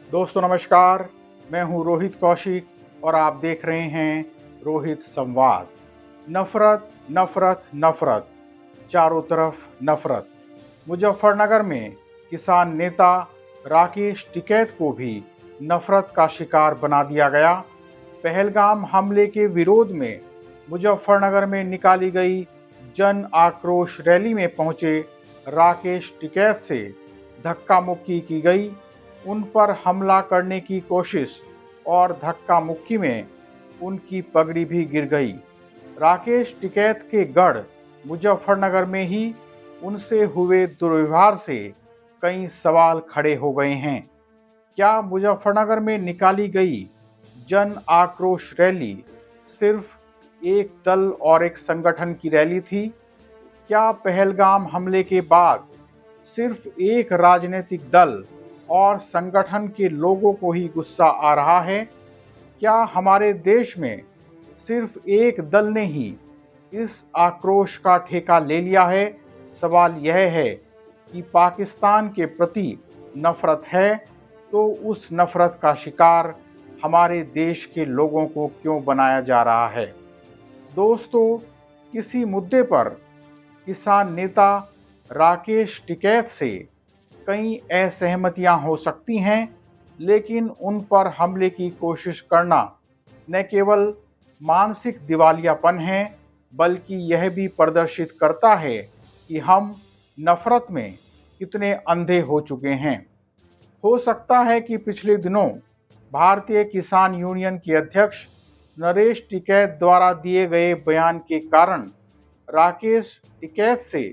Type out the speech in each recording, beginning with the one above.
दोस्तों नमस्कार, मैं हूं रोहित कौशिक और आप देख रहे हैं रोहित संवाद। नफरत, नफरत, नफरत, चारों तरफ नफरत। मुजफ्फरनगर में किसान नेता राकेश टिकैत को भी नफरत का शिकार बना दिया गया। पहलगाम हमले के विरोध में मुजफ्फरनगर में निकाली गई जन आक्रोश रैली में पहुंचे राकेश टिकैत से धक्का मुक्की की गई। उन पर हमला करने की कोशिश और धक्का मुक्की में उनकी पगड़ी भी गिर गई। राकेश टिकैत के गढ़ मुजफ्फरनगर में ही उनसे हुए दुर्व्यवहार से कई सवाल खड़े हो गए हैं। क्या मुजफ्फरनगर में निकाली गई जन आक्रोश रैली सिर्फ एक दल और एक संगठन की रैली थी? क्या पहलगाम हमले के बाद सिर्फ एक राजनीतिक दल और संगठन के लोगों को ही गुस्सा आ रहा है? क्या हमारे देश में सिर्फ एक दल ने ही इस आक्रोश का ठेका ले लिया है? सवाल यह है कि पाकिस्तान के प्रति नफरत है तो उस नफरत का शिकार हमारे देश के लोगों को क्यों बनाया जा रहा है? दोस्तों, किसी मुद्दे पर किसान नेता राकेश टिकैत से कई असहमतियां हो सकती हैं, लेकिन उन पर हमले की कोशिश करना न केवल मानसिक दिवालियापन है, बल्कि यह भी प्रदर्शित करता है कि हम नफरत में कितने अंधे हो चुके हैं। हो सकता है कि पिछले दिनों भारतीय किसान यूनियन के अध्यक्ष नरेश टिकैत द्वारा दिए गए बयान के कारण राकेश टिकैत से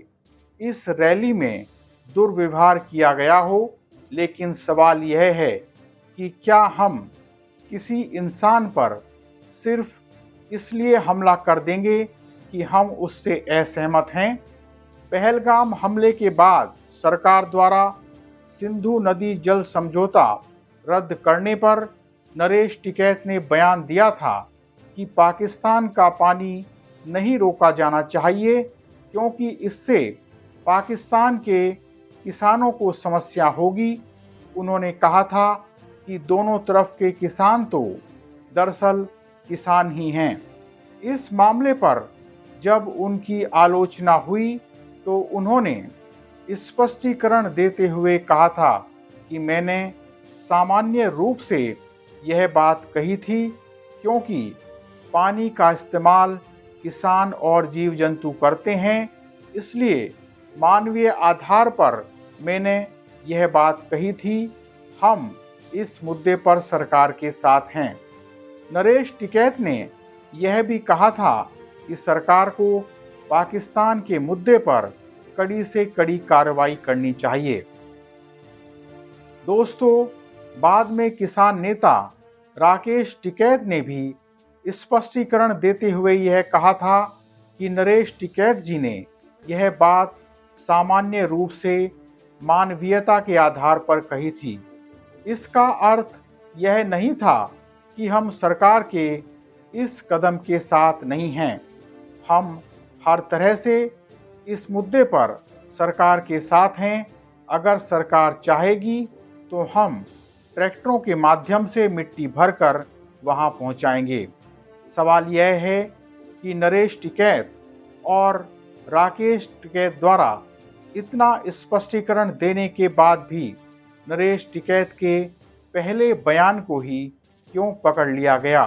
इस रैली में दुर्व्यवहार किया गया हो, लेकिन सवाल यह है कि क्या हम किसी इंसान पर सिर्फ इसलिए हमला कर देंगे कि हम उससे असहमत हैं? पहलगाम हमले के बाद सरकार द्वारा सिंधु नदी जल समझौता रद्द करने पर नरेश टिकैत ने बयान दिया था कि पाकिस्तान का पानी नहीं रोका जाना चाहिए, क्योंकि इससे पाकिस्तान के किसानों को समस्या होगी। उन्होंने कहा था कि दोनों तरफ के किसान तो दरअसल किसान ही हैं। इस मामले पर जब उनकी आलोचना हुई तो उन्होंने स्पष्टीकरण देते हुए कहा था कि मैंने सामान्य रूप से यह बात कही थी, क्योंकि पानी का इस्तेमाल किसान और जीव जंतु करते हैं, इसलिए मानवीय आधार पर मैंने यह बात कही थी। हम इस मुद्दे पर सरकार के साथ हैं। नरेश टिकैत ने यह भी कहा था कि सरकार को पाकिस्तान के मुद्दे पर कड़ी से कड़ी कार्रवाई करनी चाहिए। दोस्तों, बाद में किसान नेता राकेश टिकैत ने भी स्पष्टीकरण देते हुए यह कहा था कि नरेश टिकैत जी ने यह बात सामान्य रूप से मानवीयता के आधार पर कही थी। इसका अर्थ यह नहीं था कि हम सरकार के इस कदम के साथ नहीं हैं। हम हर तरह से इस मुद्दे पर सरकार के साथ हैं। अगर सरकार चाहेगी तो हम ट्रैक्टरों के माध्यम से मिट्टी भरकर वहां पहुंचाएंगे। सवाल यह है कि नरेश टिकैत और राकेश टिकैत द्वारा इतना स्पष्टीकरण देने के बाद भी नरेश टिकैत के पहले बयान को ही क्यों पकड़ लिया गया?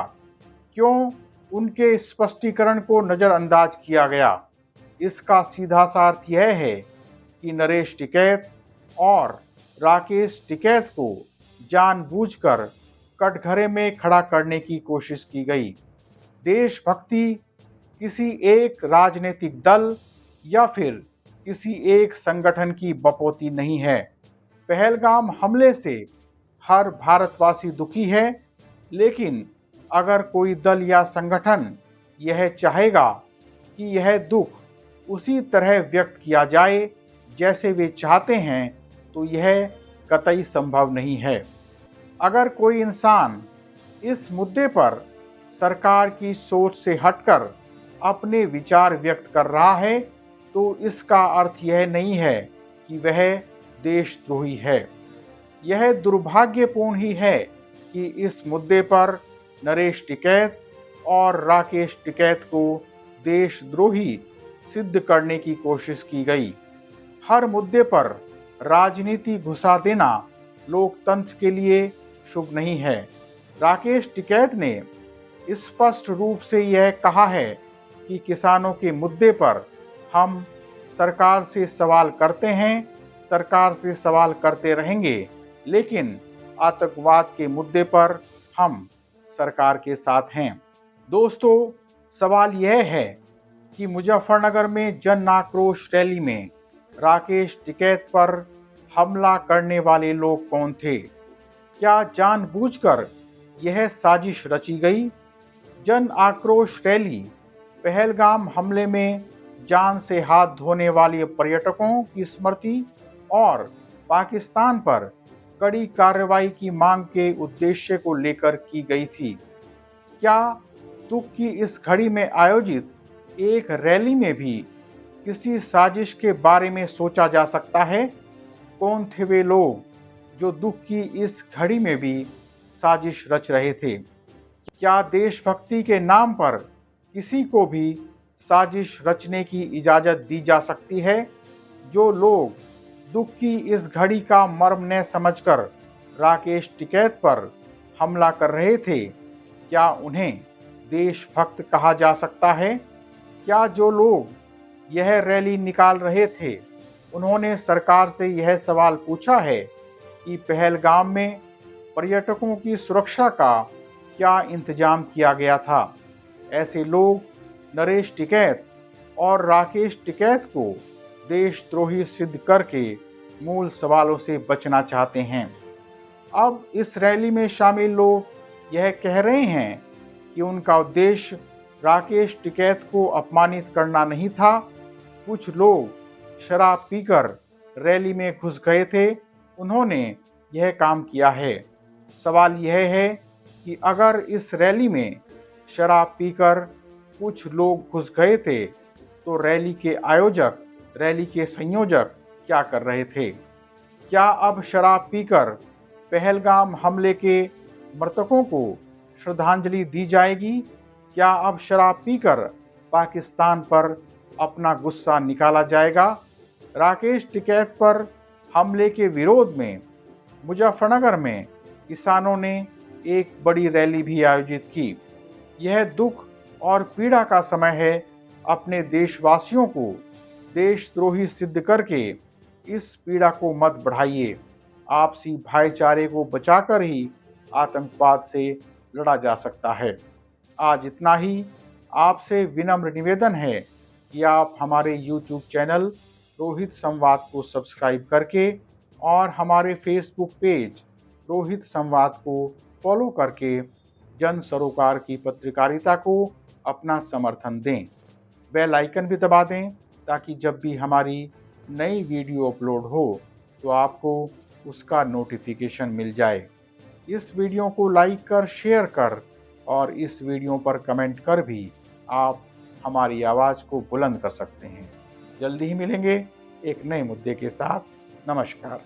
क्यों उनके स्पष्टीकरण को नज़रअंदाज किया गया? इसका सीधा सा अर्थ यह है कि नरेश टिकैत और राकेश टिकैत को जानबूझकर कटघरे में खड़ा करने की कोशिश की गई। देशभक्ति किसी एक राजनीतिक दल या फिर किसी एक संगठन की बपौती नहीं है। पहलगाम हमले से हर भारतवासी दुखी है, लेकिन अगर कोई दल या संगठन यह चाहेगा कि यह दुख उसी तरह व्यक्त किया जाए जैसे वे चाहते हैं, तो यह कतई संभव नहीं है। अगर कोई इंसान इस मुद्दे पर सरकार की सोच से हटकर अपने विचार व्यक्त कर रहा है, तो इसका अर्थ यह नहीं है कि वह देशद्रोही है। यह दुर्भाग्यपूर्ण ही है कि इस मुद्दे पर नरेश टिकैत और राकेश टिकैत को देशद्रोही सिद्ध करने की कोशिश की गई। हर मुद्दे पर राजनीति घुसा देना लोकतंत्र के लिए शुभ नहीं है। राकेश टिकैत ने स्पष्ट रूप से यह कहा है कि किसानों के मुद्दे पर हम सरकार से सवाल करते हैं, सरकार से सवाल करते रहेंगे, लेकिन आतंकवाद के मुद्दे पर हम सरकार के साथ हैं। दोस्तों, सवाल यह है कि मुजफ्फरनगर में जन आक्रोश रैली में राकेश टिकैत पर हमला करने वाले लोग कौन थे? क्या जानबूझकर यह साजिश रची गई? जन आक्रोश रैली पहलगाम हमले में जान से हाथ धोने वाले पर्यटकों की स्मृति और पाकिस्तान पर कड़ी कार्रवाई की मांग के उद्देश्य को लेकर की गई थी। क्या दुख की इस घड़ी में आयोजित एक रैली में भी किसी साजिश के बारे में सोचा जा सकता है? कौन थे वे लोग जो दुख की इस घड़ी में भी साजिश रच रहे थे? क्या देशभक्ति के नाम पर किसी को भी साजिश रचने की इजाज़त दी जा सकती है? जो लोग दुख की इस घड़ी का मर्म न समझकर राकेश टिकैत पर हमला कर रहे थे, क्या उन्हें देशभक्त कहा जा सकता है? क्या जो लोग यह रैली निकाल रहे थे, उन्होंने सरकार से यह सवाल पूछा है कि पहलगाम में पर्यटकों की सुरक्षा का क्या इंतजाम किया गया था? ऐसे लोग नरेश टिकैत और राकेश टिकैत को देशद्रोही सिद्ध करके मूल सवालों से बचना चाहते हैं। अब इस रैली में शामिल लोग यह कह रहे हैं कि उनका उद्देश्य राकेश टिकैत को अपमानित करना नहीं था। कुछ लोग शराब पीकर रैली में घुस गए थे, उन्होंने यह काम किया है। सवाल यह है कि अगर इस रैली में शराब पीकर कुछ लोग घुस गए थे, तो रैली के आयोजक, रैली के संयोजक क्या कर रहे थे? क्या अब शराब पीकर पहलगाम हमले के मृतकों को श्रद्धांजलि दी जाएगी? क्या अब शराब पीकर पाकिस्तान पर अपना गुस्सा निकाला जाएगा? राकेश टिकैत पर हमले के विरोध में मुजफ्फरनगर में किसानों ने एक बड़ी रैली भी आयोजित की। यह दुख और पीड़ा का समय है। अपने देशवासियों को देशद्रोही सिद्ध करके इस पीड़ा को मत बढ़ाइए। आपसी भाईचारे को बचाकर ही आतंकवाद से लड़ा जा सकता है। आज इतना ही। आपसे विनम्र निवेदन है कि आप हमारे YouTube चैनल रोहित संवाद को सब्सक्राइब करके और हमारे फेसबुक पेज रोहित संवाद को फॉलो करके जन सरोकार की पत्रकारिता को अपना समर्थन दें। बेल आइकन भी दबा दें ताकि जब भी हमारी नई वीडियो अपलोड हो तो आपको उसका नोटिफिकेशन मिल जाए। इस वीडियो को लाइक कर, शेयर कर और इस वीडियो पर कमेंट कर भी आप हमारी आवाज़ को बुलंद कर सकते हैं। जल्दी ही मिलेंगे एक नए मुद्दे के साथ। नमस्कार।